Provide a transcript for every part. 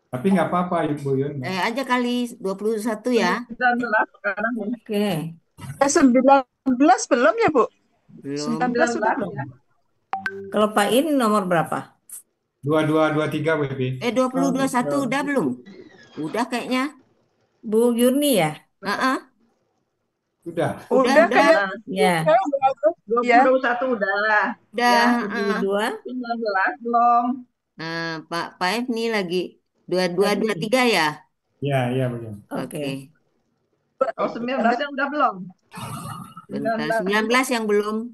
Tapi nggak apa-apa Ibu Yun. Aja kali 21 ya. 19 sekarang. Oke. 19 belum ya, Bu? Belum. 19 sudah 19 belum? ya. Kalau Pak In nomor berapa? 2223 WP. 20 Oh, 21 udah belum? Udah kayaknya. Bu Yurni ya? Heeh. Sudah. Udah, Udah udah. kayak Nah, ya. ya. 21 udah. Udah, Ya, heeh. 22. 19 belum. Pak F nih lagi 22 23 ya. Ya, ya Bu Yun. Oke. Oke. Oh, 19 yang udah belum. Bentar, 19. 19 yang belum.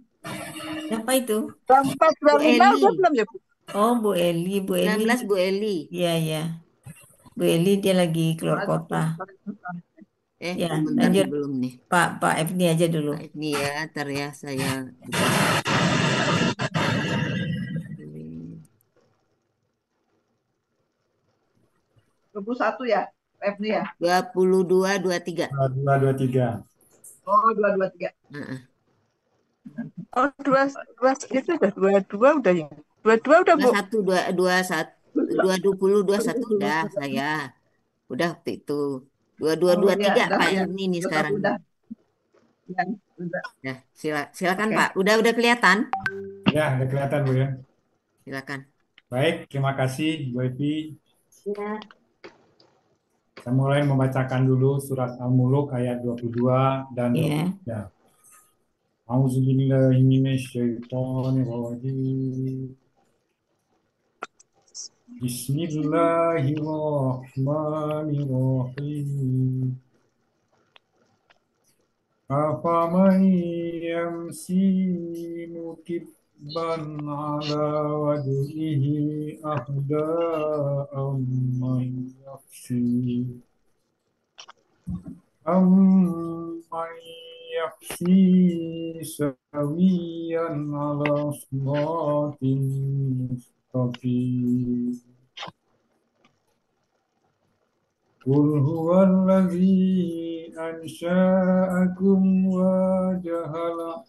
Siapa itu? 24, Bu 25 Eli. udah belum ya, Bu? Oh, Bu Eli. Bu Eli. 19 Bu Eli. Iya, iya. Bu Eli dia lagi keluar kota. Ya, Bentar nih lanjut. belum nih. Pak Efni aja dulu. Pak F nih ya, ntar ya saya buka. 21 ya, Febri ya. 22 23. 2223. Oh, 223. Heeh. Oh, dua itu udah 22 udah ya. 22 udah, dua Bu. satu dua dua satu 20 21 udah saya. Udah waktu itu. dua dua Oh, dua ya, tiga udah Pak ya. ini nih 21 sekarang. udah. Ya, udah. Ya, silakan Oke. Pak. Udah kelihatan? Ya, udah kelihatan Bu Yun. Silakan. Baik, terima kasih Bu Epi. Ya. Saya mulai membacakan dulu surat Al-Muluk ayat 22 dan Iya. 23. A'udzubillahiminasyaitonirrajim. Bismillahirrahmanirrahim. Afaman yamsi mukibban ala wajhihi ahda amman yamsi amman yamsi sawiyan ala siratin mustaqim. Qul huwallazi ansha'akum wa jahala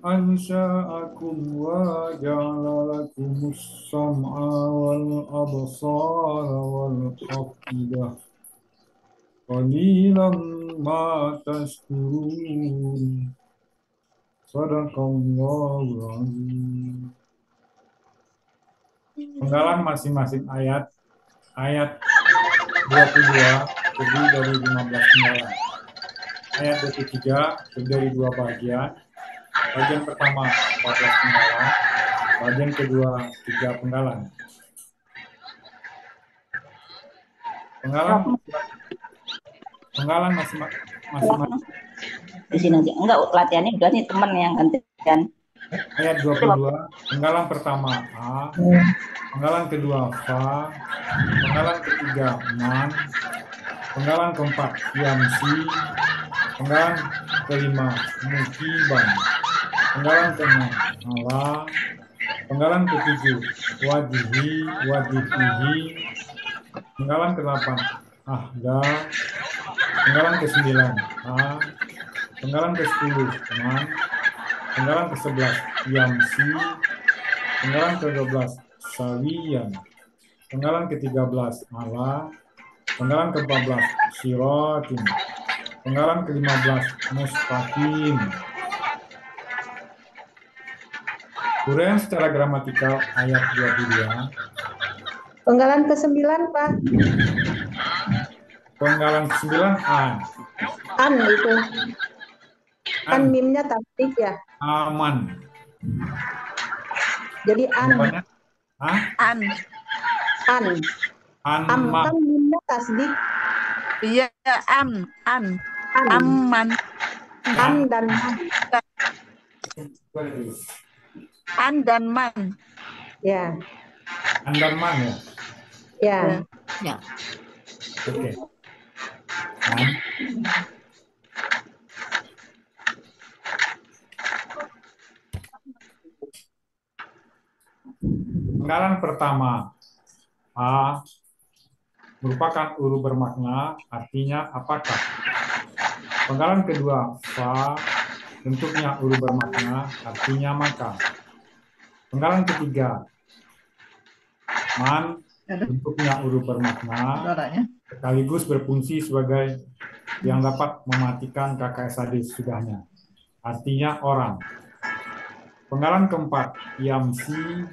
ansha'akum wa ja'ala lakumus sam'a wal absara wal afidah qalilan ma tashkurun. Sadaqallahul azim. Penggalan masing-masing ayat 22 terdiri dari 15 penggalan. Ayat 23 terdiri dari dua bagian. Bagian pertama 14 penggalan, bagian kedua 3 penggalan. Penggalan masing-masing Di sini aja. Enggak, latihannya udah nih temen yang gantian. ayat 22, penggalan pertama A, penggalan kedua Fa, penggalan ketiga Man, penggalan keempat Yamsi, penggalan kelima Mukiban, penggalan keenam Allah, penggalan ketujuh Wadihi, penggalan ke-8 Ahda, penggalan ke-9 A, penggalan ke-10 Man, penggalan ke-11 Yamsi, penggalan ke-12 Sawiyan, penggalan ke-13 Allah, penggalan ke-14 Siratin, penggalan ke-15 Mustaqim. Uraian secara gramatikal ayat 22. Penggalan ke-9, Pak. Penggalan ke-9 An. An itu. Kan mimnya tasdif ya. Aman. Jadi an. An. Kan mimnya tasdif. Iya, an. Aman. An dan man. An dan man. Ya. An dan man ya? Ya. Ya. Oke. An. Penggalan pertama A merupakan uru bermakna, artinya apakah. Penggalan kedua Fa bentuknya uru bermakna, artinya maka. Penggalan ketiga Man bentuknya huruf bermakna Suaranya. sekaligus berfungsi sebagai yang dapat mematikan KKSAD sesudahnya. Artinya orang. Penggalan keempat, Yamsi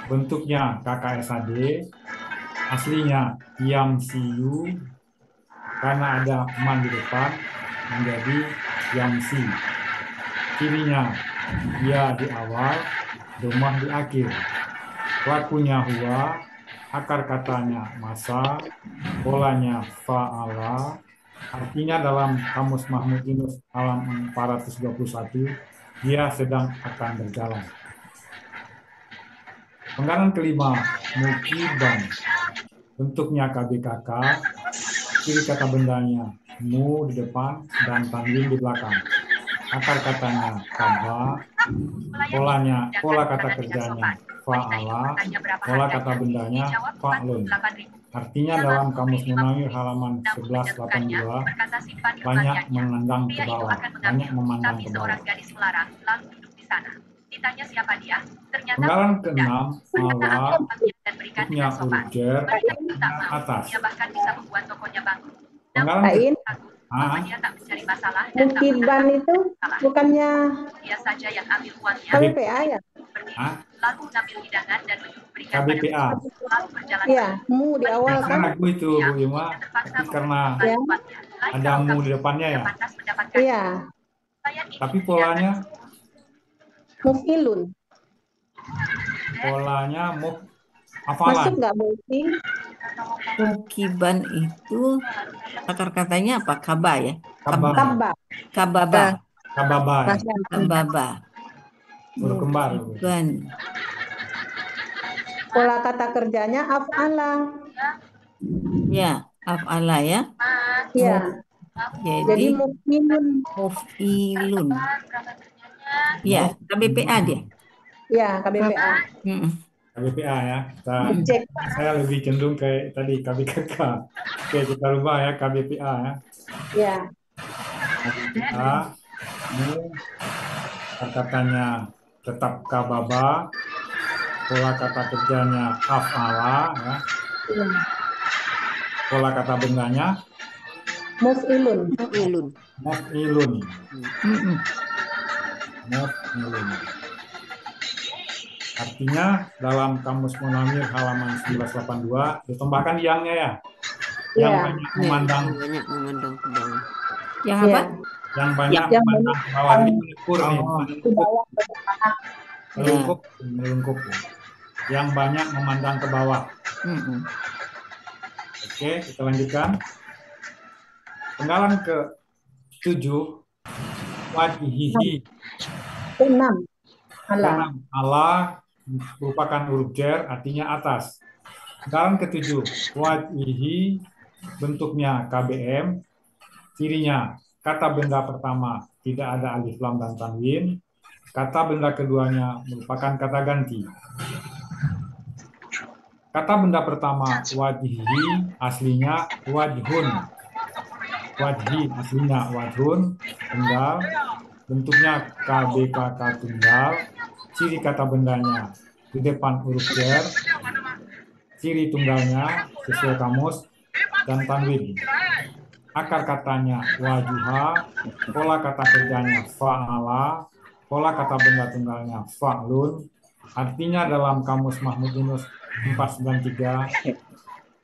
bentuknya KKSAD, aslinya Yamsiyu, karena ada man di depan menjadi Yamsi. Cirinya ya di awal, domah di akhir. Pelakunya huwa, akar katanya masa, polanya fa'ala. Artinya dalam Kamus Mahmud Yunus halaman 421, dia sedang akan berjalan. Penggalan kelima, mukiban. Bentuknya KBKK, ciri kata bendanya mu di depan dan tanwin di belakang. Akar katanya kaba, pola kata kerjanya fa'ala, pola kata bendanya fa'lun. Artinya dalam Kamus Munawir halaman 1182, banyak memandang ke bawah, banyak memandang ke bawah. Ditanya siapa dia, ternyata Penggalan keenam, ala, dan berikan bentuknya huruf jer, atas. dia bahkan bisa membuat tokonya bangkrut. Penggalan Kain, Bahwa dia tak mencari masalah dan tak mukiban itu bukannya dia saja yang ambil uangnya, KBPA ya? Hah? lalu ngambil hidangan dan menyuruh berikan KBPA. lalu berjalan Iya, mu di awal Kan kan? lagu itu Bu Ima, tapi karena Ya. ada mu di depannya ya. pantas mendapatkan Iya, saya ini Tapi polanya mufilun. mu Masuk hafalan. nggak muki? Mukiban itu akar katanya apa? Kaba ya? Kaba, Kaba. Kababa. kababa, ya. Kababa. Huruf kembar. Bu. Mukiban. Pola kata kerjanya af'ala. Ya, af'ala ya. Ya, jadi Jadi mufilun. mufilun. Ya, KBPA dia. Ya, KBPA. Mm-mm. KBPA ya. Cek. Saya lebih cenderung ke tadi KBKK. Oke, kita rubah ya KBPA ya. Ya, KBPA, mu, katanya tetap kababa, pola kata kerjanya af'ala ya. Pola kata bendanya mufilun. Ilun. muf'ilun. Mm-mm. Muf'ilun. Artinya dalam Kamus Munawir halaman 1982 ditambahkan yangnya ya. Yang Ya. banyak memandang, Banyak memandang ke bawah. Yang Ya, apa? yang banyak Yang memandang ke bawah ini melingkur nih, di bawah. melungkup, melungkup. Yang banyak memandang ke bawah. Mm-mm. Oke, kita lanjutkan. Penggalan ke-7, wajhihi. Keenam. Ala. Karena Allah merupakan huruf jer, artinya atas. Penggalan ke-7, wajhihi, bentuknya KBM, cirinya kata benda pertama tidak ada alif lam dan tanwin, kata benda keduanya merupakan kata ganti. Kata benda pertama wajhihi aslinya wajhun. Wajhi aslinya wajhun, tunggal, bentuknya KBKK tunggal, ciri kata bendanya di depan huruf jer, ciri tunggalnya sesuai kamus dan tanwin. Akar katanya wajuha, pola kata kerjanya fa'ala, pola kata benda tunggalnya fa'lun. Artinya dalam Kamus Mahmud Yunus 493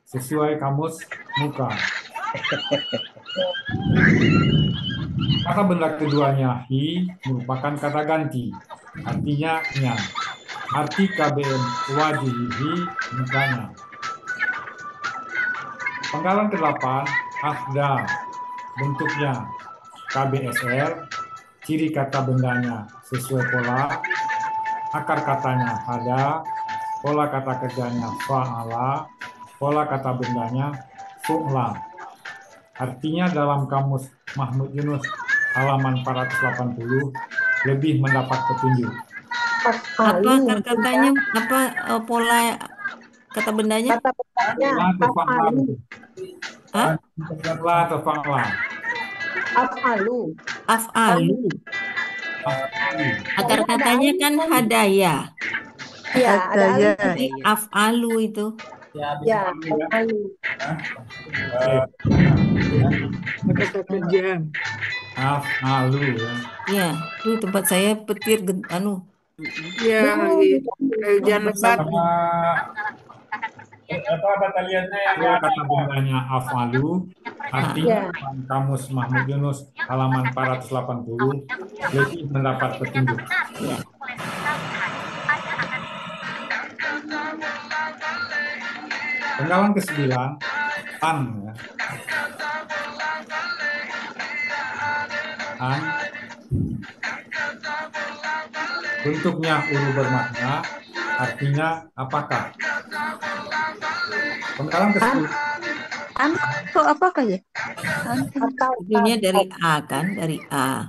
sesuai kamus muka. Kata benda keduanya hi merupakan kata ganti, artinya nya. Arti KBM wajihi mukanya. Penggalan ke-8 afda, bentuknya KBSR, ciri kata bendanya sesuai pola, akar katanya ada, pola kata kerjanya fa'ala, pola kata bendanya fu'la. Artinya dalam Kamus Mahmud Yunus halaman 480 lebih mendapat petunjuk. Apa akar katanya? Apa pola kata bendanya? Kata bendanya La atau fa'la. af'alu. Hah? La atau fa'la. Af'alu. Af'alu. Akar katanya kan hadaya. Iya, ada Ada ya. alif. Jadi Ya. af'alu itu. Ya, di Ya, sini dulu ya. alu. Oke. Kata kerjaan. Af'alu ya. Ya, tuh tempat saya petir anu. Ya, Belum. hujan lebat. Apa kata lihatnya yang Iya. kalau kata bendanya afalu artinya Ya. dalam kamus Mahmud Yunus halaman 480 lebih mendapat petunjuk. Ya. Penggalan ke-9 an ya. An bentuknya uru bermakna artinya apakah? Penggalan ke-10 An itu apakah ya? An. Atau Intinya dari A kan, dari A.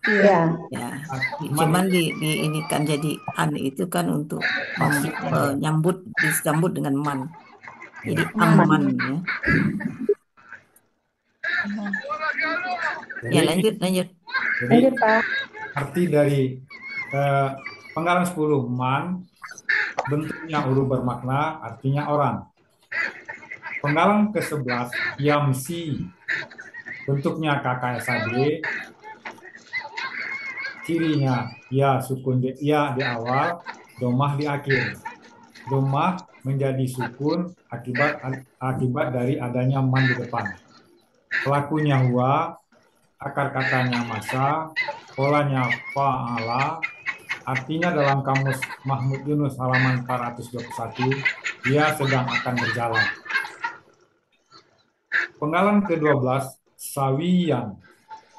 ya. Ya. man Cuman ini kan jadi an itu kan untuk menyambut disambut dengan man. Jadi aman ya. Ya, jadi, lanjut. jadi Lanjut, Pak. arti dari penggalan 10 man bentuknya uru bermakna artinya orang. Penggalan ke-11 yamsi bentuknya KKSAD cirinya ya sukun ya di awal, domah di akhir. Domah menjadi sukun akibat dari adanya man di depan. Pelakunya huwa, akar katanya masa, polanya fa'ala, artinya dalam kamus Mahmud Yunus halaman 421, dia sedang akan berjalan. Penggalan ke-12 sawiyan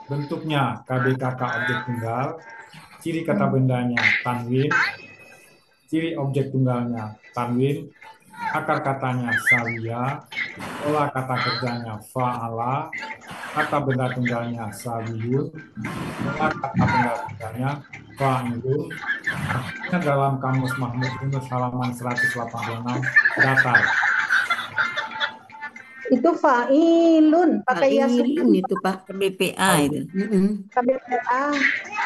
bentuknya KBKK objek tunggal, ciri kata bendanya tanwin, ciri objek tunggalnya tanwin, akar katanya sawiya, pola kata kerjanya fa'ala, kata benda tunggalnya sawiyun, pola kata benda tunggalnya fa'ilun, artinya dalam kamus Mahmud Yunus halaman 186 datar. Itu fa'ilun pakai ya Fa'ilun itu Pak, BPA itu. KBPA.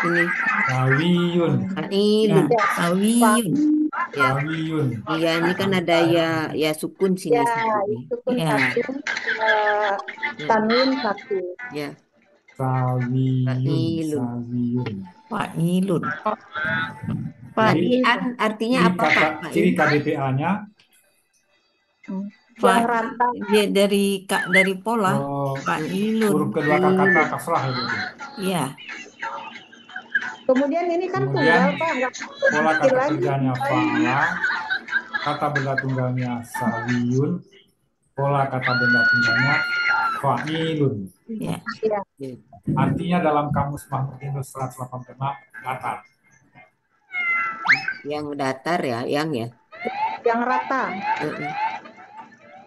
Ini Sawiyun, fa'ilun, Ya. sawiyun. Ya. sawiyun, Iya, ini kan ada ya sukun sini Ya, satu. itu pun Ya. satu. Tanwin satu. Ya. sawiyun, Fa'ilun. sawiyun. Fa'ilun. Jadi an artinya Ciri apa kata, Pak? ciri KBPA-nya Yang rata. Ya, dari pola fa'ilun. huruf kedua kata kasrah gitu. Ya. Kemudian ini kan Kemudian tunggal, Pak. Nggak pola dikit kata lagi. kerjanya fa'ala, kata benda tunggalnya sawiyun, pola kata benda tunggalnya fa'ilun. Ya. Ya. Artinya dalam kamus Mahmud Yunus 186 datar. Yang datar ya, yang ya. Yang rata.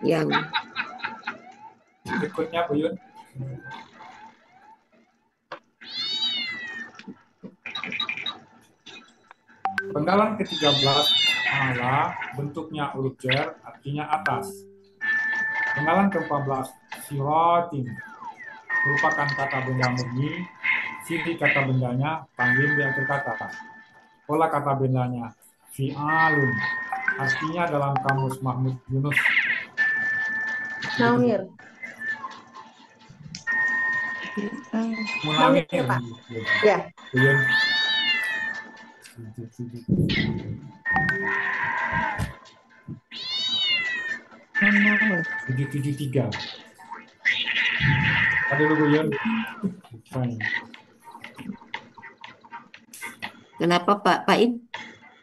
Yang Berikutnya Bu Yun. Penggalan ke-13 ala bentuknya huruf jar artinya atas. Penggalan ke-14 siratin merupakan kata benda murni, ciri kata bendanya tanwin di akhir kata. Pola kata bendanya fi'alun, artinya dalam kamus Mahmud Yunus Nawir. munawir. Nawir, Pak. Ya. Bu Yun. Tujuh tujuh tiga. Ada dulu Bu Yun. Fine. kenapa Pak In?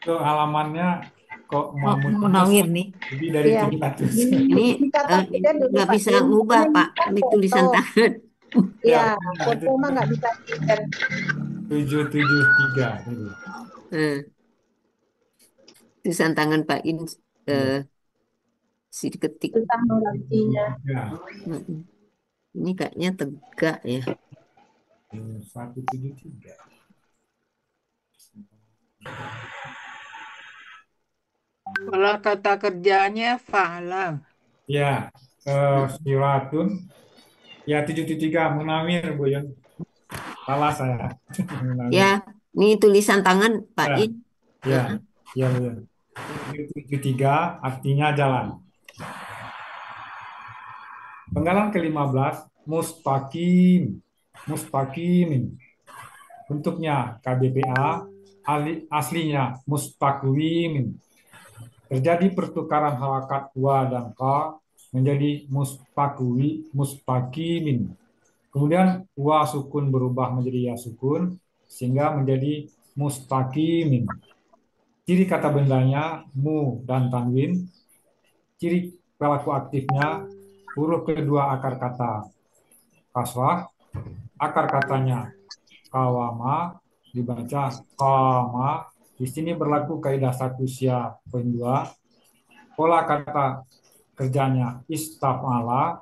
Itu halamannya kok Mahmud Munawir Yunus nih. lebih dari Iya. 700. Ini nggak bisa ngubah Pak, ini tulisan tangan. Ya, Ya, foto mah nggak bisa di-share. 773 itu. Tulisan tangan Pak In si ketik. Tentang menggantinya. Ya, Ini kayaknya tegak ya. 173. Pola kata kerjanya fa'ala. Ya, siratun. Ya, 773 Munawir Bu Yun. Salah saya. Munawir. Ya, ini tulisan tangan Pak Ya. In. Ya, ya Bu Yun. 73 artinya jalan. Penggalan ke-15 mustaqim. Mustaqimin. Bentuknya KBPA, aslinya mustaqwimin. Terjadi pertukaran harakat wa dan ka menjadi mustaqimin. Kemudian wa sukun berubah menjadi ya sukun sehingga menjadi mustaqimin. Ciri kata bendanya mu dan tanwin. Ciri pelaku aktifnya huruf kedua akar kata kasrah. Akar katanya kawama dibaca kama. Di sini berlaku kaidah satu sia poin 2. Pola kata kerjanya istafala.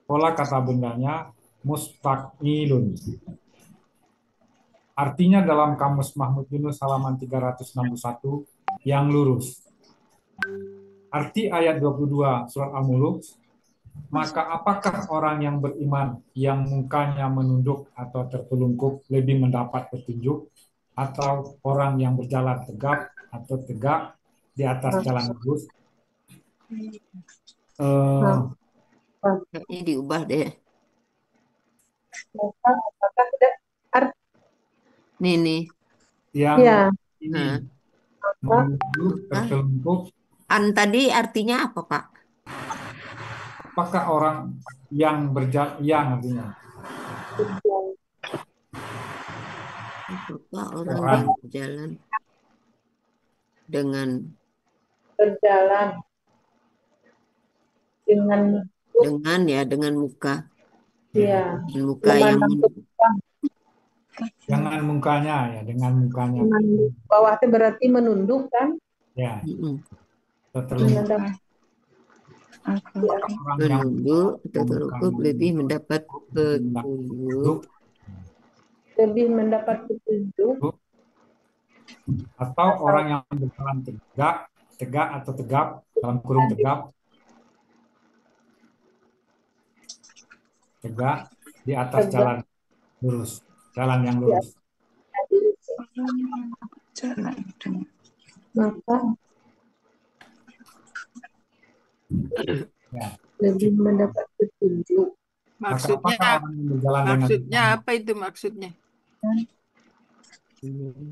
Pola kata bendanya mustaqilun. Artinya dalam Kamus Mahmud Yunus halaman 361 yang lurus. Arti ayat 22 surat Al-Mulk, maka apakah orang yang beriman yang mukanya menunduk atau tertelungkup lebih mendapat petunjuk atau orang yang berjalan tegap atau tegak di atas jalan lurus? Kayaknya diubah deh. Apakah tidak Nih. Yang ya ini Nah, menunduk, tertelungkup, an tadi artinya apa, Pak? apakah orang yang berjalan, yang artinya Apakah orang Orang. yang berjalan dengan berjalan dengan muka ya muka yang memandang jangan mukanya ya, dengan mukanya bawah itu berarti menunduk kan? ya, Mm-mm. tertelungkup. Menandang Orang yang menunduk atau tertelungkup lebih mendapat petunjuk lebih mendapat petunjuk atau orang yang berjalan tegak atau tegap dalam kurung tegak di atas jalan lurus, jalan yang lurus. Maka Ya. lebih mendapat petunjuk. Maka apakah Maksudnya, orang yang berjalan dengan maksudnya apa itu maksudnya?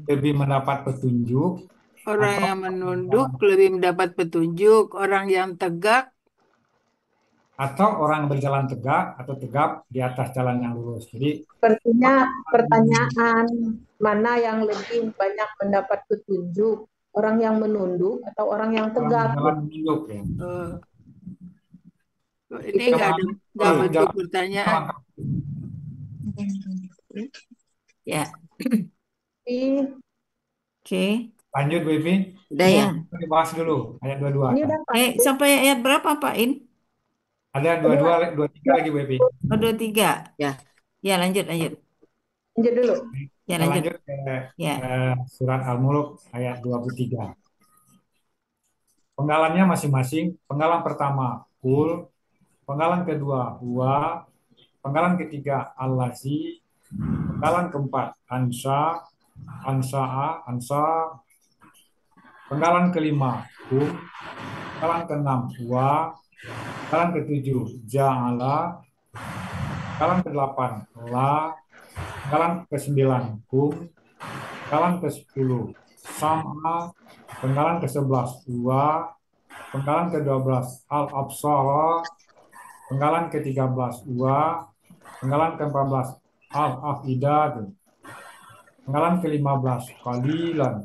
lebih mendapat petunjuk Orang atau yang menunduk lebih mendapat petunjuk, orang yang tegak atau orang berjalan tegak atau tegap di atas jalan yang lurus. Jadi Sepertinya pertanyaan mana yang lebih banyak mendapat petunjuk, orang yang menunduk atau orang yang orang tegak? berjalan menunduk ya. ini nggak bentuk pertanyaan. ya. Oke. Lanjut, Bu Ivi. Udah ya. Kita bahas dulu ayat 22. Ini udah pasti. Sampai ayat berapa, Pak In? Ada 22, 23 lagi, Bu Ivi. Oh, 23. Ya. Ya, lanjut. Lanjut dulu. Ya, Kita lanjut. lanjut ke Ya. surat Al-Mulk ayat 23. Penggalannya masing-masing. Penggalan pertama, kul. Penggalan kedua, huwa. Penggalan ketiga, allazi. Penggalan keempat, ansa. Ansa'a, ansa. Penggalan kelima, kum. Penggalan keenam, huwa. Penggalan ketujuh, ja'ala. Penggalan kedelapan, la. Penggalan ke-9, kum. Penggalan ke-10, sam'a. Penggalan ke-11, huwa. Penggalan ke-12, al-absara. Penggalan ke-13, huwa. Penggalan ke-14, al-afidah. Penggalan ke-15, qalilan.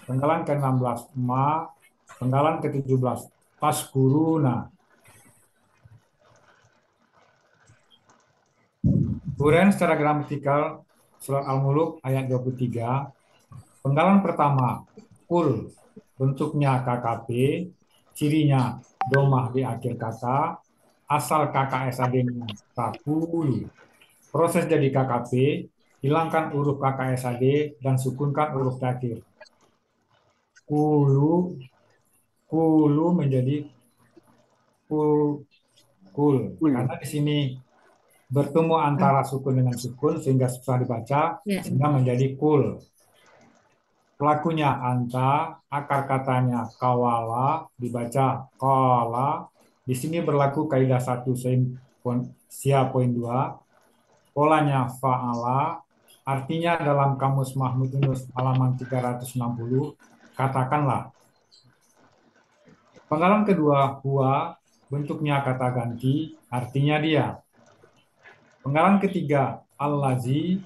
Penggalan ke-16, ma. Penggalan ke-17, taskuruna. Kemudian secara gramatikal surat Al-Mulk ayat 23. Penggalan pertama, kul. Bentuknya KKP, cirinya domah di akhir kata, asal KKSAD-nya takulu. Proses jadi KKP, hilangkan huruf KKSAD dan sukunkan huruf akhir. Kulu menjadi kul. Karena di sini bertemu antara sukun dengan sukun sehingga susah dibaca, sehingga menjadi kul. pelakunya anta, akar katanya kawala, dibaca kala. Di sini berlaku kaidah 1 sia poin 2. Polanya fa'ala, artinya dalam Kamus Mahmud Yunus halaman 360, katakanlah. Penggalan kedua, huwa, bentuknya kata ganti, artinya dia. Penggalan ketiga, allazi,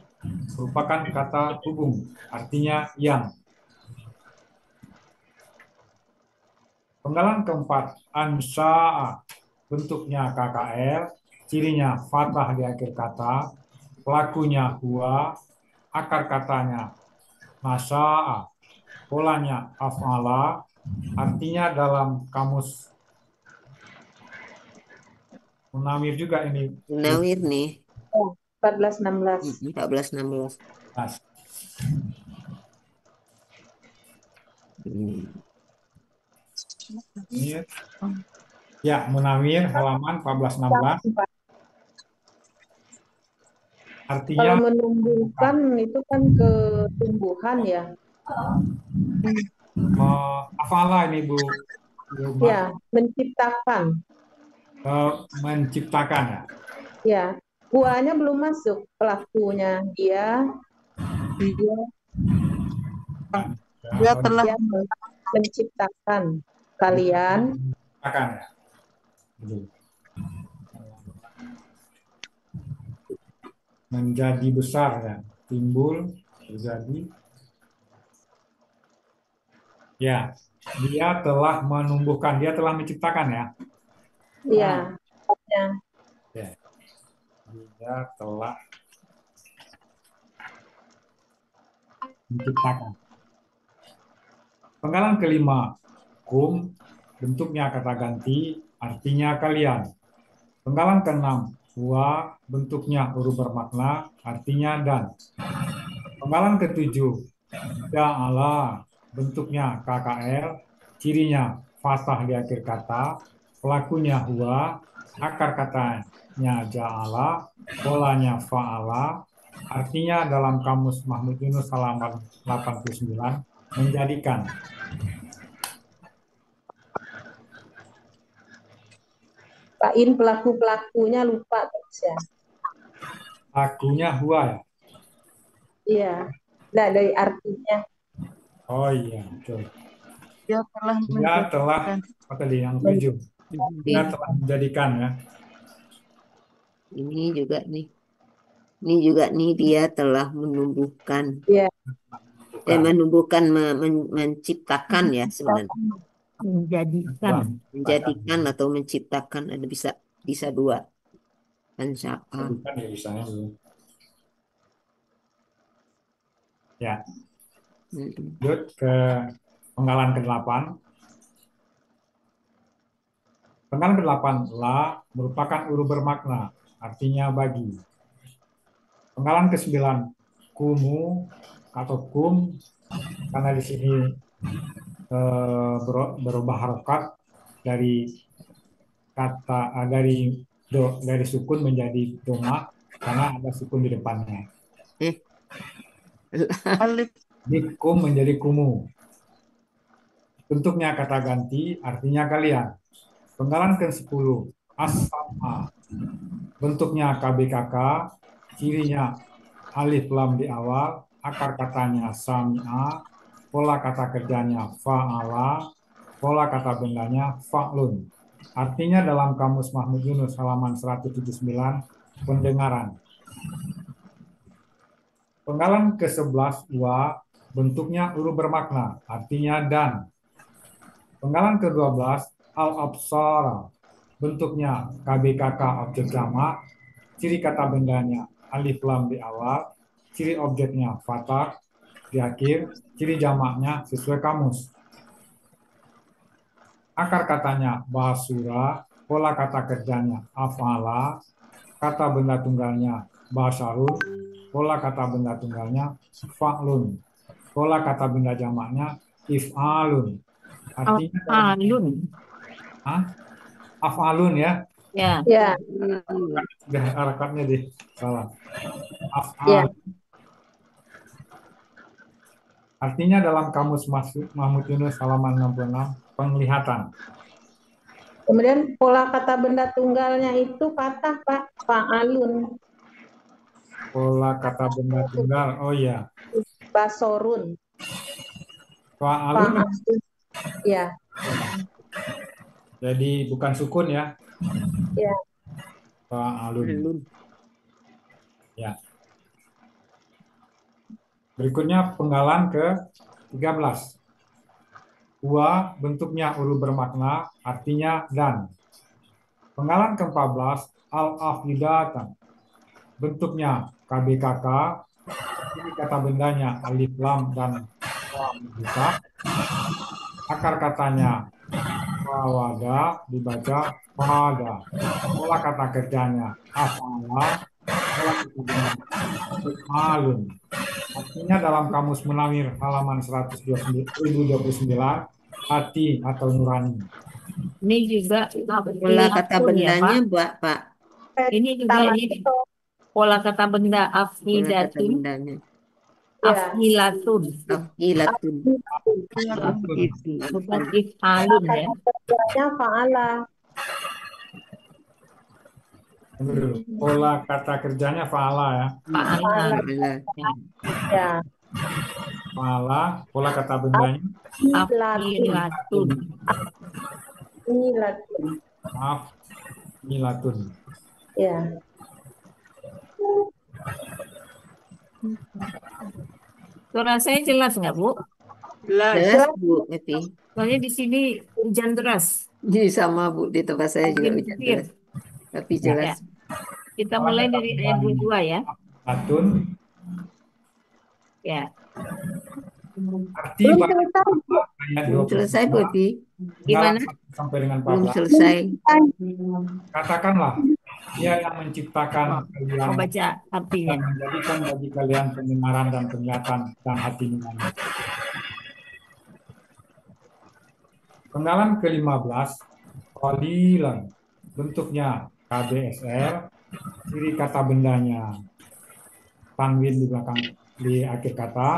merupakan kata hubung, artinya yang. Penggalan keempat, ansya'a, bentuknya KKR, cirinya fathah di akhir kata, pelakunya huwa, akar katanya nasya'a, polanya af'ala, artinya dalam Kamus Munawir juga ini. Munawir nih. 14-16. 14-16. Ya, Munawir halaman 14-16. Artinya Kalau menumbuhkan itu kan ke tumbuhan ya. afala ini Bu. Ya, menciptakan. Menciptakan ya. Ya, buahnya belum masuk, pelakunya dia telah menciptakan kalian. Akan ya. Menjadi besar ya, timbul, terjadi. Ya, dia telah menumbuhkan, dia telah menciptakan ya. Iya. Ya. Ya. Dia telah menciptakan. Penggalan kelima, kum, bentuknya kata ganti, artinya kalian. Penggalan keenam, huwa, bentuknya huruf bermakna, artinya dan. Penggalan ketujuh, ja'ala, bentuknya KKR, cirinya fathah di akhir kata, pelakunya huwa, akar katanya ja'ala, polanya fa'ala, artinya dalam Kamus Mahmud Yunus halaman 89, menjadikan. Pain pelaku-pelakunya lupa terus ya. Pelakunya huwa ya? Iya. Nah, dari artinya. Oh iya, betul. dia telah Dia telah, apa tadi yang 7? Dia telah menjadikan ya. Ini juga nih. Ini juga nih dia telah menumbuhkan. Iya. Menumbuhkan, menciptakan ya sebenarnya. Menjadikan atau menciptakan, ada bisa dua. Ansya'a. Bukan ya misalnya belum. Ya. Lanjut ke penggalan ke-8. Penggalan ke-8, la merupakan huruf bermakna, artinya bagi. Penggalan ke-9, kumu atau kum, karena di sini berubah harokat dari kata dari sukun menjadi doma karena ada sukun di depannya. Kum menjadi kumu. Bentuknya kata ganti, artinya kalian. Penggalan ke-10, as-sama. Bentuknya KBKK, cirinya alif lam di awal, akar katanya sami'a, pola kata kerjanya fa'ala, pola kata bendanya fa'lun. Artinya dalam Kamus Mahmud Yunus halaman 179, pendengaran. Penggalan ke-11, wa, bentuknya huruf bermakna, artinya dan. Penggalan ke-12, al-absara, bentuknya KBKK objek jamak, ciri kata bendanya alif lam di awal, ciri objeknya fathah di akhir, ciri jamaknya sesuai kamus. Akar katanya basura, pola kata kerjanya afala, kata benda tunggalnya basarun, pola kata benda tunggalnya fa'lun, pola kata benda jamaknya if'alun. Artinya af'alun ya. Ya. Ya. Sudah harakatnya deh salah. Ya. Artinya dalam kamus Mahmud Yunus halaman 66, penglihatan. Kemudian pola kata benda tunggalnya itu patah, Pak. Fa'alun, Pola kata benda tunggal, oh iya. basorun, Fa'alun, fa'alun. Ya, jadi bukan sukun ya. ya. Fa'alun. Belum. Ya. Berikutnya penggalan ke-13. Wa bentuknya huruf bermakna, artinya dan. Penggalan ke-14, al-afidatan. Bentuknya KBKK, ini kata bendanya alif lam dan buka. Akar katanya wawada dibaca wada. Pola kata kerjanya afala. Pola kata bendanya malun. Artinya dalam kamus Munawir halaman 1029, hati atau nurani. Ini juga Pola kata afilakun ya, bendanya, Pak. Pak. Ini juga Tamat ini pola kata benda Pola kata afidatun, bendanya. ya. afilatun, Afilatun. Itu. bukan ifalun ya. Kata kerjanya fa'ala. Tunggu dulu. Pola kata kerjanya fa'ala ya. Fa'ala. Fa'ala. Ya. Fa'ala, pola kata bendanya Afilatun. Milatun. maaf, milatun. Ya. Suara saya jelas nggak, Bu? Jelas. Jelas, Bu, Evi. Soalnya di sini hujan deras. Jadi sama, Bu, di tempat saya juga Angin hujan petir. deras. Tapi jelas. Ya. Kita mulai dari ayat 22 ya. Milatun, Ya. arti Belum bahasa selesai. ayat Belum selesai, Bu, 22, Evi. Gimana? 1 sampai dengan Belum 14. selesai. Katakanlah, Dia yang menciptakan kalian Mau baca artinya. dan menjadikan bagi kalian pendengaran dan penglihatan dan hati nurani. Penggalan ke-15, qalilan. Bentuknya KBSR, ciri kata bendanya tanwin di belakang di akhir kata,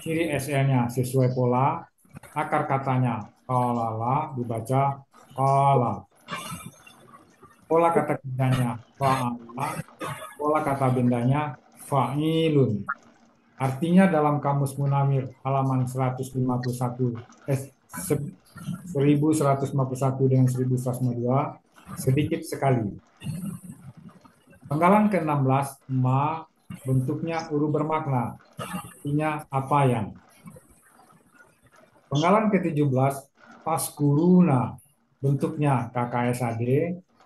ciri SL-nya sesuai pola, akar katanya qalala dibaca qala. Pola kata bendanya fa'ala, pola kata bendanya fa'ilun. Artinya dalam kamus Munawir halaman 151 1151 dengan 1152 sedikit sekali. Penggalan ke-16, ma bentuknya huruf bermakna, artinya apa yang. Penggalan ke-17, paskuruna bentuknya KKSAD,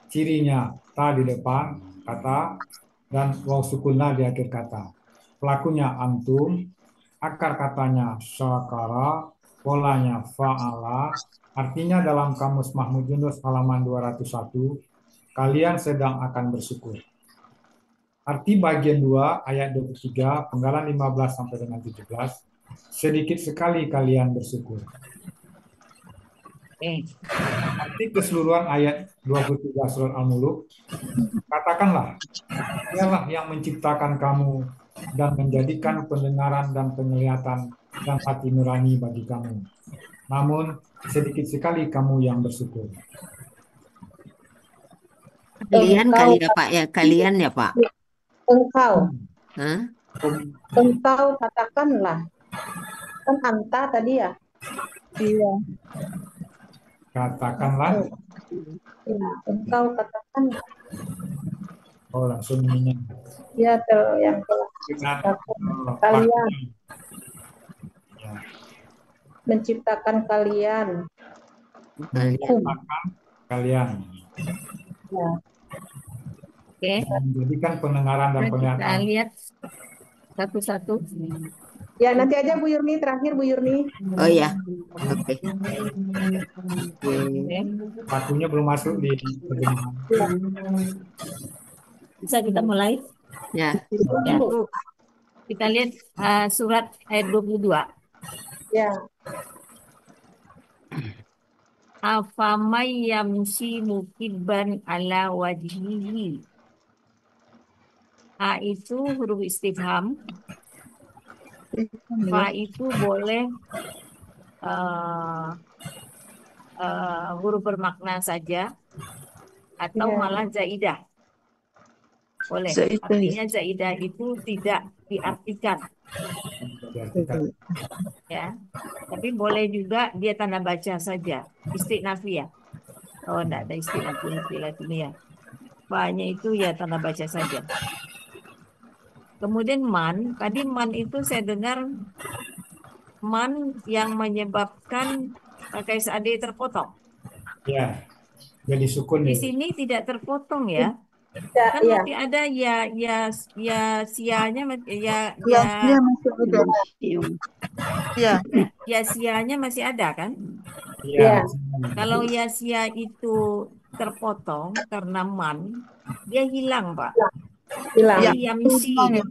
cirinya ta di depan kata dan waw sukunna di akhir kata. Pelakunya antum, akar katanya syakara, polanya fa'ala, artinya dalam kamus Mahmud Yunus halaman 201, kalian sedang akan bersyukur. Arti bagian 2 ayat 23 penggalan 15 sampai dengan 17, sedikit sekali kalian bersyukur. Arti keseluruhan ayat 23 surat Al-Muluk, katakanlah, Dialah yang menciptakan kamu dan menjadikan pendengaran dan penglihatan dan hati nurani bagi kamu. Namun sedikit sekali kamu yang bersyukur. Kalian kali ya, Pak, ya. Kalian ya, Pak. Engkau. Hah? Engkau katakanlah. Kan anta tadi ya? Iya. Katakanlah, Ya, engkau katakanlah. oh langsung ini. Ya, yang telah kalian Ya. menciptakan kalian. Menciptakan kalian. Ya. Oke. Menjadikan pendengaran dan Kita penglihatan. lihat satu-satu. Ya, nanti aja Bu Yurni, terakhir Bu Yurni. Oh ya. Oke. Pakunya belum masuk di terjemahan. Bisa kita mulai? Ya. Ya. Kita lihat surat ayat 22. Ya. Afamay yamsi mukibban ala wajhihi. A itu huruf istifham. Fa itu boleh eh, huruf bermakna saja atau Ya. malah zaidah. Boleh. Zaidah, ya. Artinya zaidah itu tidak diartikan, Diartikan. ya. Tapi boleh juga dia tanda baca saja, istiqnafiyah. Oh, enggak ada istilah ini ya. Banyak itu ya tanda baca saja. Kemudian tadi man itu saya dengar man yang menyebabkan KSAD terpotong. Ya, jadi sukun Di ya. sini tidak terpotong ya. Ya, Kan ya. masih ada ya sianya Ya, dia masih ada. Ya, ya sianya masih ada kan? Iya. Kalau ya sia itu terpotong karena man, dia hilang, Pak. Hilang. ya. Jadi yamsi, Hilang ya.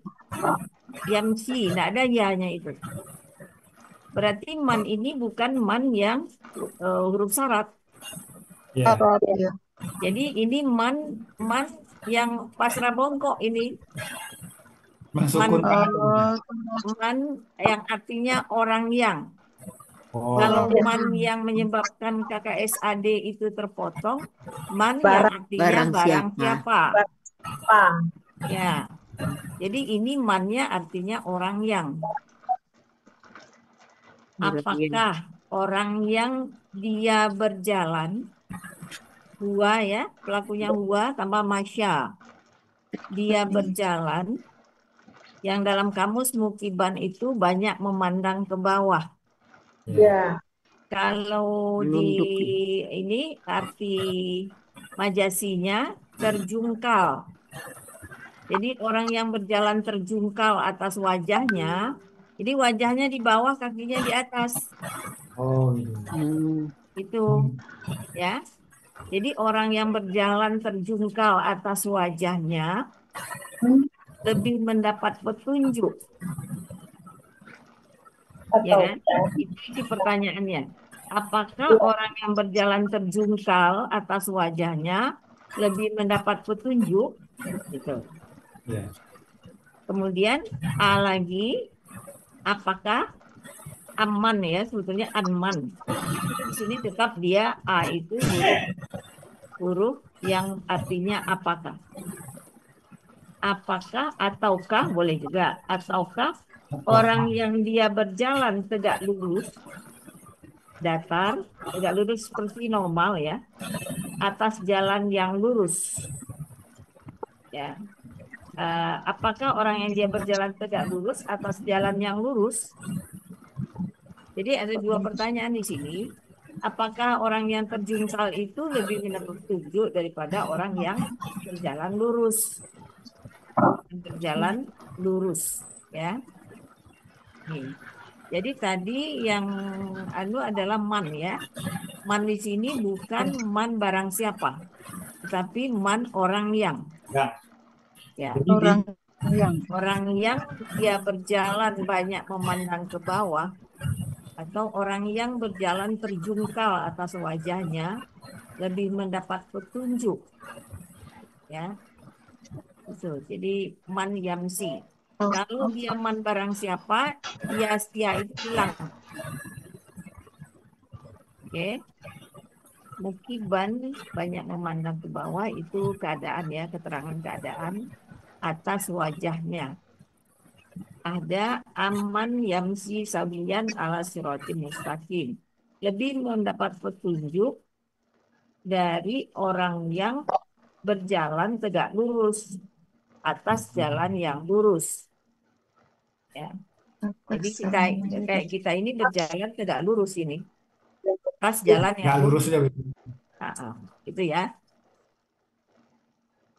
yamsi, tidak ada ya-nya itu. Berarti man ini bukan man yang huruf syarat. Ya. Arab, ya. Jadi ini man yang pasrah bongkok ini. Mensukun. Man yang artinya orang yang. Oh, Kalau man yang menyebabkan KKSAD itu terpotong, man yang artinya barang siapa. Ya. Jadi ini mannya artinya orang yang. Apakah orang yang dia berjalan, huwa ya, pelakunya huwa tambah masya. Dia berjalan, yang dalam kamus mukiban itu banyak memandang ke bawah. Ya. Kalau di ini arti majasinya terjungkal. Jadi orang yang berjalan terjungkal atas wajahnya, jadi wajahnya di bawah, kakinya di atas. Oh, gitu. Itu ya. Jadi orang yang berjalan terjungkal atas wajahnya lebih mendapat petunjuk. Ya kan? Itu pertanyaannya. Apakah orang yang berjalan terjungkal atas wajahnya lebih mendapat petunjuk? Gitu. Ya. Kemudian A lagi, apakah aman ya, sebetulnya aman. Di sini tetap dia A itu huruf yang artinya apakah. Apakah ataukah boleh juga. Ataukah orang yang dia berjalan tegak lurus, datar, tegak lurus seperti normal ya, atas jalan yang lurus. Ya. Apakah orang yang dia berjalan tegak lurus atas jalan yang lurus? Jadi ada dua pertanyaan di sini. Apakah orang yang terjungkal itu lebih mendapat petunjuk daripada orang yang berjalan lurus? Berjalan lurus, ya. Nih. Jadi tadi yang adalah man ya. Man di sini bukan man barang siapa, tetapi man orang yang. Ya. Orang yang dia berjalan banyak memandang ke bawah, atau orang yang berjalan terjungkal atas wajahnya lebih mendapat petunjuk. Ya. Itu. Jadi man yamsi. Kalau dia man barang siapa, dia itu hilang. Oke. Mukiban banyak memandang ke bawah, itu keadaan ya, keterangan keadaan atas wajahnya. Ada aman yamsi sabiyan ala siratim mustaqim. Lebih mendapat petunjuk dari orang yang berjalan tegak lurus atas jalan yang lurus. Ya. Jadi kita ini berjalan tegak lurus ini. Atas jalan yang lurus. Itu ya.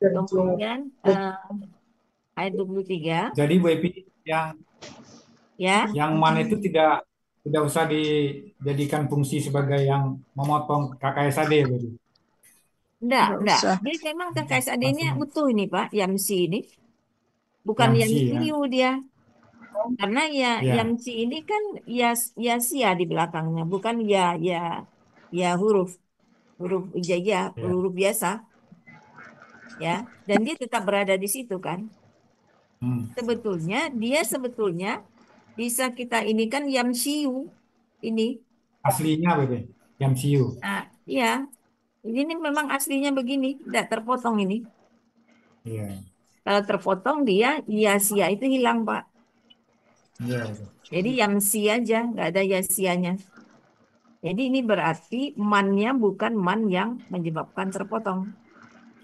Kemudian ayat 23. Jadi Bu Epi yang man itu tidak usah dijadikan fungsi sebagai yang memotong KKSAD begitu. Enggak. Dia memang KKSAD-nya utuh ini Pak, Yamsi ini. Bukan Yamsiu dia. Karena Yamsi ini kan ya sia di belakangnya, bukan ya huruf hijaiyah, huruf biasa. Ya, dan dia tetap berada di situ kan. Sebetulnya bisa kita ini kan yamsiu ini. Aslinya Bebe, yang siu. Nah, iya, ini memang aslinya begini, tidak terpotong ini. Iya, Kalau terpotong dia yasia itu hilang, Pak. iya Bebe. Jadi yamsi aja, nggak ada yasianya. Jadi ini berarti mannya bukan man yang menyebabkan terpotong.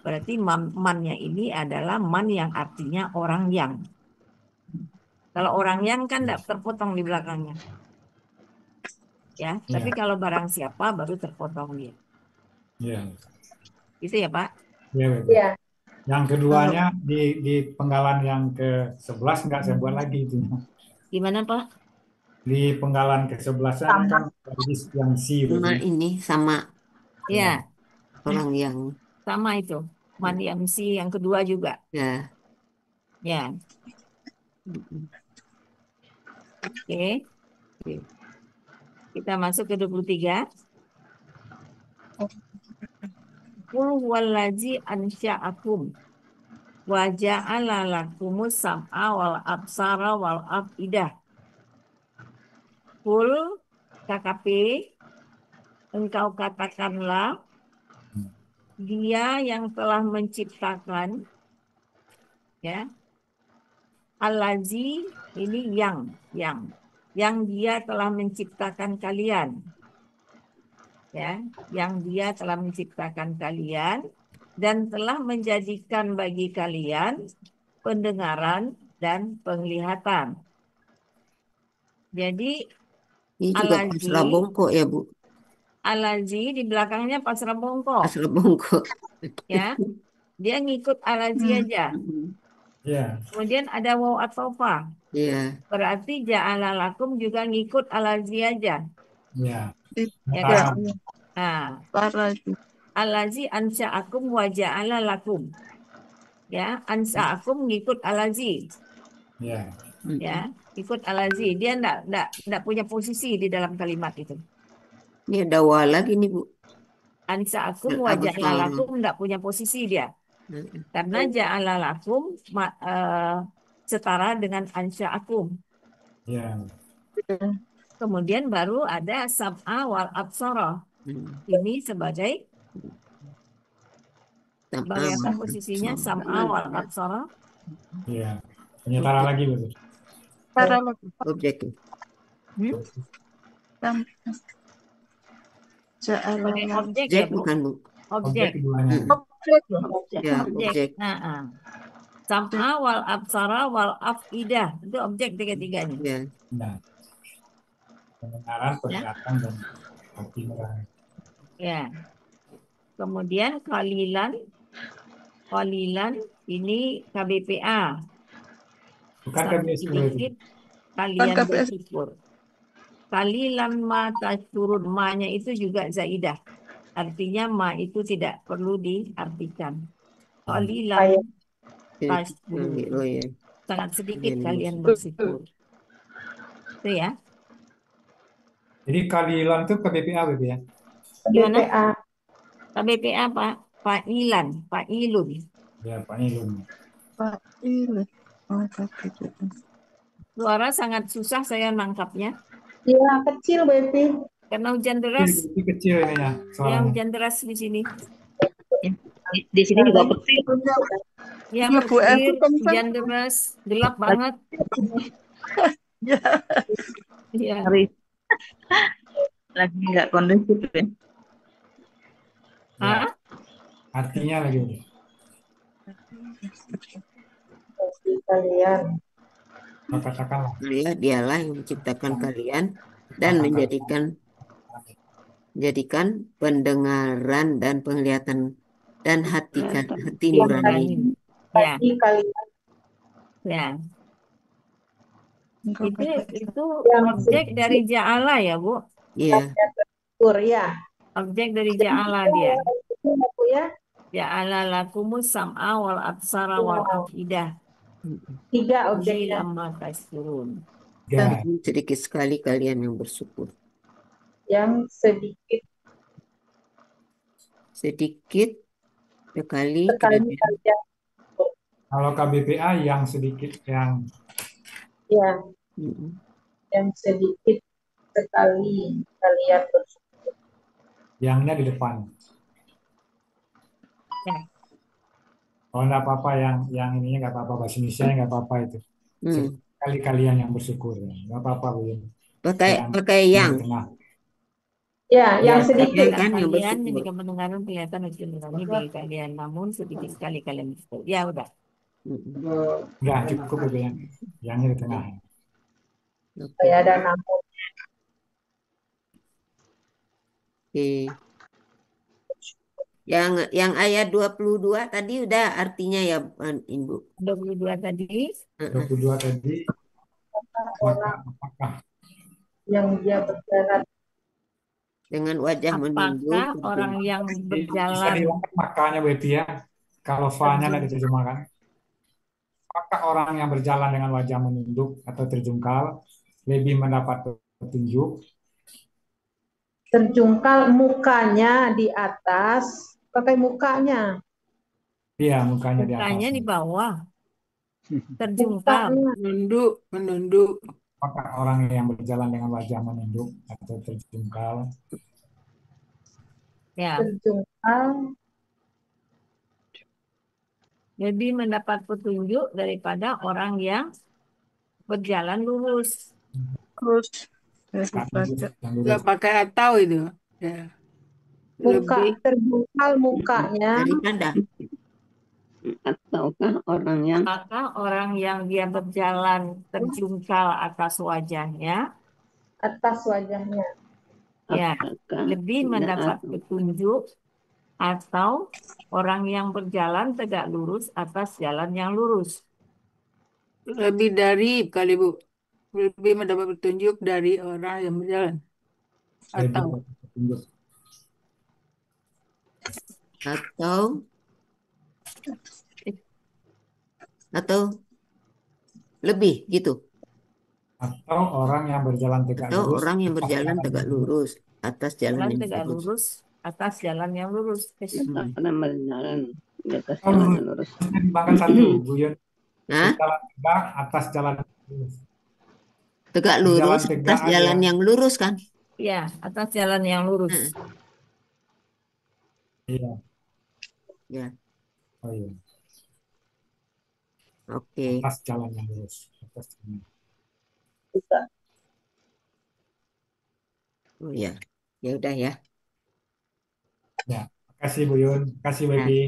Berarti mannya ini adalah man yang artinya orang yang. Kalau orang yang kan tidak terpotong di belakangnya. Ya, tapi Iya, kalau barang siapa baru terpotong dia. iya, Gitu ya, Pak? iya Bebe. Ya, Yang keduanya di penggalan yang ke-11 nggak saya buat lagi itu. Gimana, Pak? Di penggalan ke-11 sama. kan lagi yang siu. Sama ini sama Ya, Ya, orang yang sama itu. Man yamsi yang kedua juga. ya. Ya, oke. Kita masuk ke 23. Qul huwallazi ansya'akum wa ja'ala lakumus sam'a wal absara wal afidah. Qul KKP, engkau katakanlah dia yang telah menciptakan, ya, Allazi ini yang dia telah menciptakan kalian, ya, yang dia telah menciptakan kalian dan telah menjadikan bagi kalian pendengaran dan penglihatan. Jadi Ini juga pasrah Allazi, bongkok ya, Bu. Allazi di belakangnya pasrah bongkok, Pasrah bongkok. ya. Dia ngikut Allazi aja. iya, Kemudian ada waw atau fa. Iya. Berarti ja'ala lakum juga ngikut Allazi aja. iya. Ya Sekarang, kan? Nah, Para Allazi ansa'akum wa ja'ala lakum. Ya, ansa'akum ngikut Allazi. iya, Ya, ikut Allazi. Dia enggak punya posisi di dalam kalimat itu. Ini ada wa lagi nih, Bu. Ansa'akum Dan wa Abu ja'ala Salam. lakum enggak punya posisi dia. Karena ja'ala lakum setara dengan ansa'akum. iya. Kemudian baru ada sam'a wal absara. Ini sebagai apa posisinya sam'a wal absara? Iya. Penyetara lagi Bebe. para lagi. Objek. Sebagai Ja'ala objek ya, Objek Bu. bukan, Bu? Objek Objek. keduanya. objek ya, objek. Ya, Objek. objek. Sam'a wal absara wal afidah. Itu objek tiga-tiganya. Ya. Nah, pendengaran, penglihatan, dan hati nurani. Ya. Kemudian kalilan ini KBPA. Bukan Sangat KBS sedikit kalian KBS. bersyukur. Kalilan ma tashkurun. Ma-nya itu juga zaidah. Artinya ma itu tidak perlu diartikan. Kalilan tashkurun. Oh ya. Sangat sedikit Kalian kalian bersyukur. Itu ya. Jadi kalilan itu KBPA Bebe ya. Gimana? BPA. KBPA Pak. Fa'ilan. Fa'ilun. Ya, Pak Ilun. Pak ini. Oh, gitu. Suara sangat susah saya nangkapnya. Iya, kecil Betty. Karena hujan deras. Ini kecil ini ya. Ya, Soalnya. hujan deras di sini. Di sini juga kecil. Ya, Ya, Bu, petir, aku kencang. hujan deras, gelap banget. Ya, Iya. Lagi nggak kondusif ya. Hah? Artinya lagi Bebe. Bagi kalian. Maka katakanlah. Dialah yang menciptakan kalian dan menjadikan pendengaran dan penglihatan dan hati nurani. Ya, Bagi kalian ya. engkau Itu yang objek dari ja'ala ya, Bu. Iya. bersyukur ya. Objek dari ja'ala dia. Itu ya. Ja'ala lakumus sam'a wal absara wal afidah. 3 objeknya. Lama kasturun. Ya, Sedikit sekali kalian yang bersyukur. Yang sedikit Sedikit sekali sekali kalian. kalian. kalau KBPA yang sedikit yang Ya. yang sedikit sekali kalian bersyukur. Yangnya di depan. Ya. Oh, enggak apa-apa yang ininya enggak apa-apa, bahasa Indonesia enggak apa-apa itu. Hmm. Sekali kalian yang bersyukur ya. Enggak apa-apa, Bu. Pakai yang. Di tengah. Ya, yang Ya, sedikit. Kan yang Kalian bersyukur. jika mendengarkan kelihatan itu mengalami bagi kalian, namun sedikit sekali kalian bersyukur. Ya udah. enggak cukup itu yang di tengah. Saya ada namun. Oke. Yang ayat 22 tadi udah artinya ya, Ibu. 22 tadi. 22 tadi, maka apakah Yang dia berjalan Dengan wajah menunduk. Apakah orang yang bisa berjalan diulang makanya berarti ya, kalau fa-nya tidak diterjemahkan. Apakah orang yang berjalan dengan wajah menunduk atau terjungkal lebih mendapat petunjuk? terjungkal mukanya di atas, pakai mukanya. Iya, mukanya di atas. mukanya di bawah? Terjungkal. Mukanya. menunduk. Apakah orang yang berjalan dengan wajah menunduk atau terjungkal Ya, Terjungkal lebih mendapat petunjuk daripada orang yang berjalan lurus. Terus yang lurus, yang Nggak lurus? pakai atau itu. Ya. muka Lebih terjungkal mukanya Daripada. Ataukah orang yang Apakah orang yang dia berjalan terjungkal atas wajahnya, atas wajahnya. ya, apakah lebih tidak mendapat atau petunjuk atau orang yang berjalan tegak lurus atas jalan yang lurus? lebih dari kali Bu. Lebih mendapat petunjuk dari orang yang berjalan. Lebih Atau dapat petunjuk. Atau lebih gitu. Atau orang yang berjalan tegak Atau lurus orang yang atas berjalan jalan tegak yang lurus. lurus atas jalan Jalan yang tegak lurus. lurus atas jalan yang lurus. pernah berjalan di atas Oh, jalan yang lurus? lurusnya dimakan satu, Bu Yun. Nah, Berjalan tegak atas jalan yang lurus. tegak Berjalan lurus tegak atas jalan aja. yang lurus kan? Ya, atas jalan yang lurus. Nah, Iya. ya, Oh iya. oke. Atas jalan yang lurus. Atas jalan. Oh ya, ya udah ya. Ya. Makasih Bu Yun. Makasih Ya. Webi.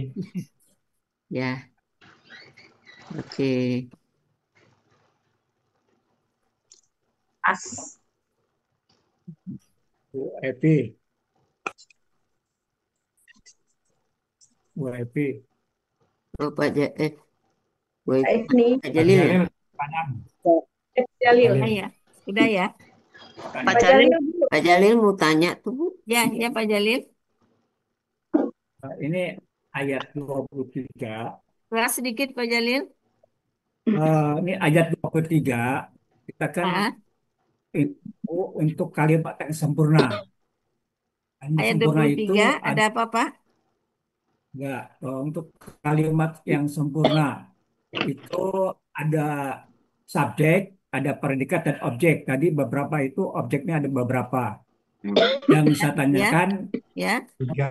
Ya, oke. As. Bu Epi. Bu Epi. Oh, Boy, Ini Pak Jalil ya? Pertanyaan. Jalil. Udah ya, udah ya. Pak Jalil, Bu. Pak Jalil mau tanya tuh, Bu. Ya, ya Pak Jalil. Ini ayat 23. Keras sedikit Pak Jalil. Ini ayat 23. Kita kan Ah, itu untuk kalimat yang sempurna. Yang ayat sempurna itu 23 ada apa Pak? enggak, untuk kalimat yang sempurna itu ada subjek, ada predikat dan objek. Tadi beberapa itu objeknya ada beberapa. Yang saya tanyakan Ya, tiga.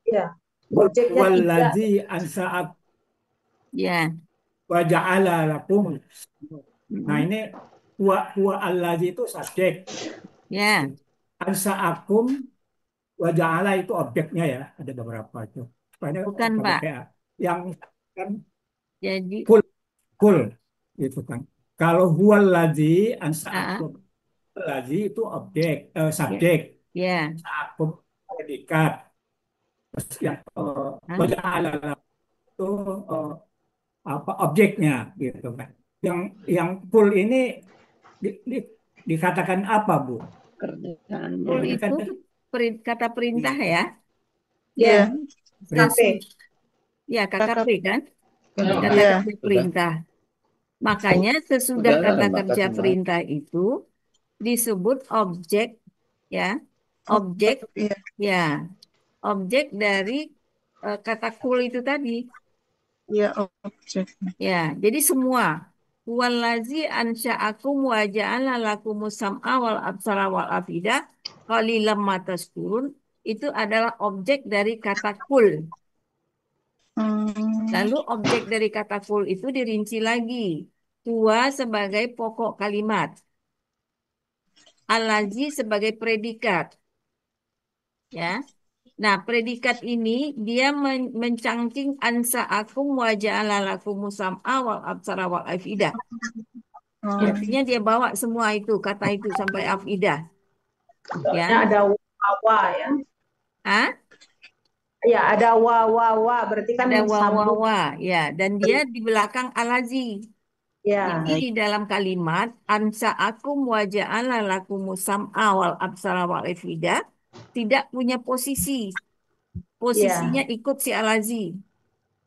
Ya. Objeknya tiga. Waladzi ansa'at ya. wa ja'ala lakum. Nah, Mhm. ini huwa allazi itu subjek. Ya, Ansa'akum wa ja'ala itu objeknya ya. Ada beberapa itu. Banyak bukan pakai Pak. PA. Yang kan Jadi, kul itu kan. Kalau huwallazi ah, ansa'akum, lazi itu objek, ya, subjek. ya. Ansa'akum predikat. Terus yang Hah? wa ja'ala lakum itu apa objeknya gitu kan. Yang full ini dikatakan apa, Bu? kerjaannya Full Ini kan itu kata perintah ya. Ya. Ses- KP. Ya, KKP kan? Iya. Kata kerja perintah. Makanya sesudah kata kerja perintah itu disebut objek ya. Objek Iya. ya. Objek dari kata kul itu tadi. Iya, objek. Ya, jadi semua Huwallazi ansha'akum wa ja'ala lakumus sam'a wal absara wal afidah qalilan ma tashkurun. Itu adalah objek dari kata kul. Lalu objek dari kata kul itu dirinci lagi. Huwa sebagai pokok kalimat. Allazi sebagai predikat. Ya. Nah, predikat ini dia mencangking ansa'akum wa ja'ala lakumus sam'a wal absara wal afidah. Artinya dia bawa semua itu, kata itu sampai afidah. Ya. Ada wa ya. Hah? Ya, ada wa. Berarti kan Ada sambung. wa, ya. Dan dia di belakang alazi. Ya. Jadi di dalam kalimat ansa'akum wa ja'ala lakumus sam'a wal absara wal afidah tidak punya posisi. Posisinya ikut si alazi.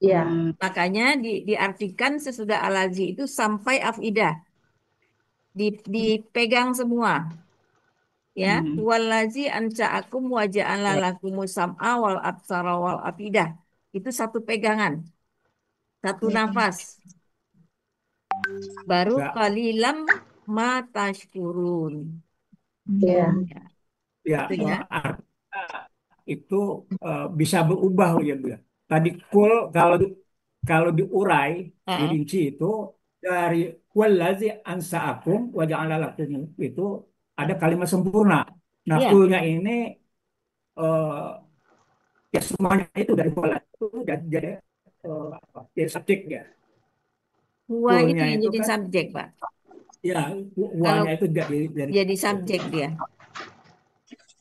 Ya. Makanya diartikan sesudah alazi itu sampai afidah. Dipegang semua. Ya, wallazi ansa'akum wa ja'ala lakumus sam'a wal absara wal afidah. Itu satu pegangan. Satu nafas. Baru Ya. qalilam ma tashkurun. Ya. Ya, Itu ya. itu bisa berubah ya Bu ya. Tadi kul kalau diurai dirinci itu dari wallazi ansa'akum wa ja'ala lakum itu ada kalimat sempurna. Nah, Iya. kulnya ini ya semuanya itu dari wala itu jadi jadi subjek ya. Huwa itu Kulnya yang itu jadi kan subjek, Pak. ya Kalau wanya itu dari jadi subjek dia.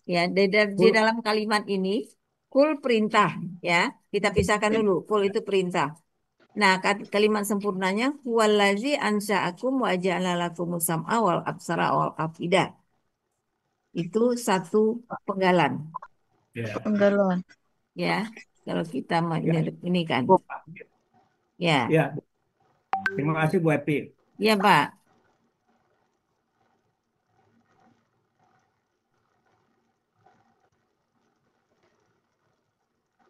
Ya, di dalam kalimat ini kul perintah ya. Kita pisahkan dulu. Kul itu perintah. Nah, kalimat sempurnanya huwallazi ansa'akum wa ja'ala lakumus sam'a wal absara wal afidah. Itu satu penggalan. Penggalan. Ya, kalau kita ini kan. Ya. Ya. Terima kasih Bu Epi. Ya, Pak.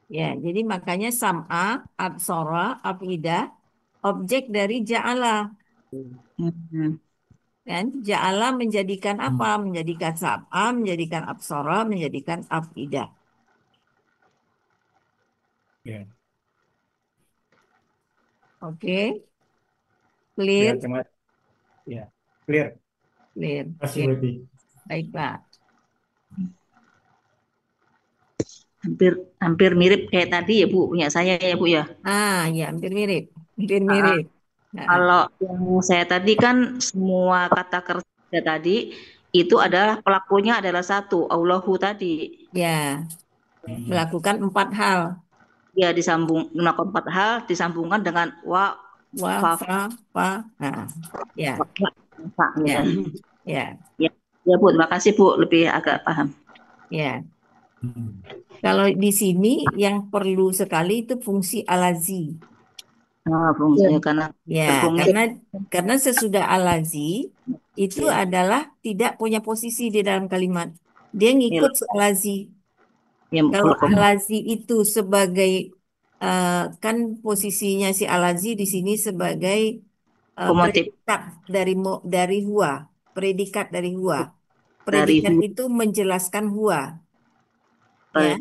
Ya, jadi makanya sam'a, absara, afidah, objek dari ja'ala. Kan? Ja'ala menjadikan apa? Menjadikan sam'a, menjadikan absara, menjadikan afidah. Ya. Oke. Ya, Clear? terima kasih. Ya, clear. Clear. Terima kasih Oke. Bu Epi. Baik, Pak. Hampir mirip kayak tadi ya Bu, punya saya ya Bu ya. Ya, hampir mirip. Hampir mirip. Kalau yang saya tadi kan semua kata kerja tadi itu adalah pelakunya adalah satu, Allahu tadi. Ya, melakukan 4 hal. Ya, melakukan 4 hal disambungkan dengan wa, fa. Ya. Ya. Ya. Ya Bu, terima kasih Bu, lebih agak paham. Ya. Kalau di sini yang perlu sekali itu fungsi alazi. Karena sesudah alazi itu adalah tidak punya posisi di dalam kalimat. Dia ngikut alazi. Kalau alazi itu sebagai kan posisinya si alazi di sini sebagai predikat dari huwa, predikat dari huwa. Predikat itu menjelaskan huwa. Ya.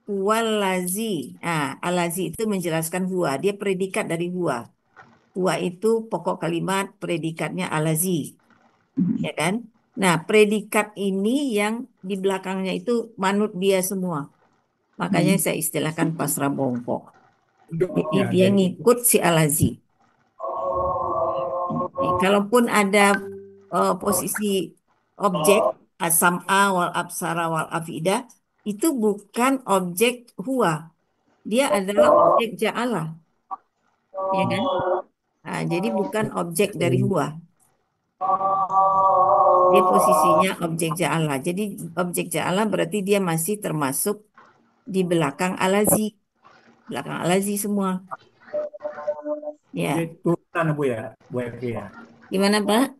Huwallazi. Alazi itu menjelaskan huwa. Dia predikat dari huwa. Huwa itu pokok kalimat, predikatnya alazi. Ya kan? Nah, predikat ini yang di belakangnya itu manut dia semua. Makanya saya istilahkan pasrah bongkok. Jadi dia ngikut si alazi. Kalaupun ada posisi objek sam'a wal absara wal afidah itu bukan objek huwa. Dia adalah objek ja'ala. Ya kan? Nah, jadi bukan objek dari huwa. Dia posisinya objek ja'ala. Jadi objek ja'ala berarti dia masih termasuk di belakang alazi. Belakang alazi semua. Ya. Jadi turunan Bu ya, Bu Epi ya. Gimana Pak?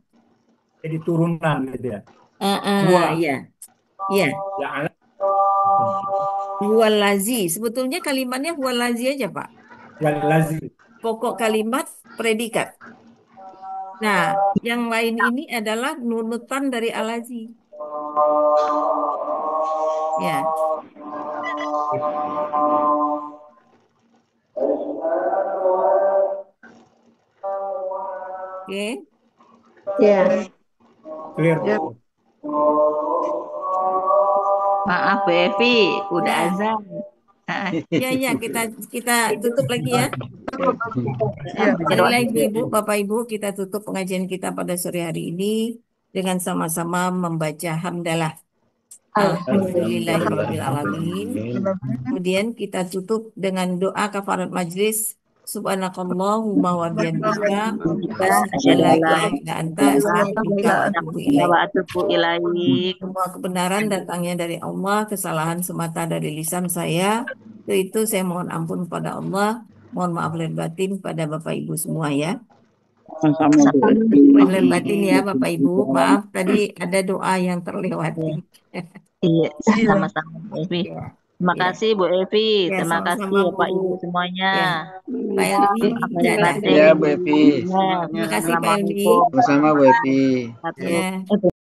Jadi turunan gitu ya. Iya. Iya. Huwallazi. Sebetulnya kalimatnya huwallazi aja, Pak. Huwallazi. pokok kalimat predikat. Nah, yang lain ini adalah nunutan dari alazi. Ya. Oke. Ya. Clear. Ya. Maaf Bu Evi, udah Ya. azan. Ya, kita tutup lagi ya. Ya. Sekali lagi Bu, Bapak Ibu, kita tutup pengajian kita pada sore hari ini dengan sama-sama membaca hamdalah. Alhamdulillahirabbil alamin. Kemudian kita tutup dengan doa kafarat majlis. Subhanakallahumma wa bihamdika asyhadu an la ilaha illa anta astaghfiruka wa atubu ilaik. Wa atubu ilaik. Semua kebenaran datangnya dari Allah, kesalahan semata dari lisan saya. Itu saya mohon ampun pada Allah, mohon maaf lahir batin pada Bapak Ibu semua ya. Mohon lahir batin ya Bapak Ibu. Maaf tadi ada doa yang terlewati. Iya, sama-sama Bu Evi. Ya. Terima kasih Bu Evi. Ya, Terima kasih sama-sama, Bapak Bu. Ibu semuanya. Ya. Pak Elmi, Maaf tidak lahir ada. batin. Ya Bu Evi. Terima kasih Pak Elmi. Assalamualaikum. Sama-sama Bu Evi. Ya.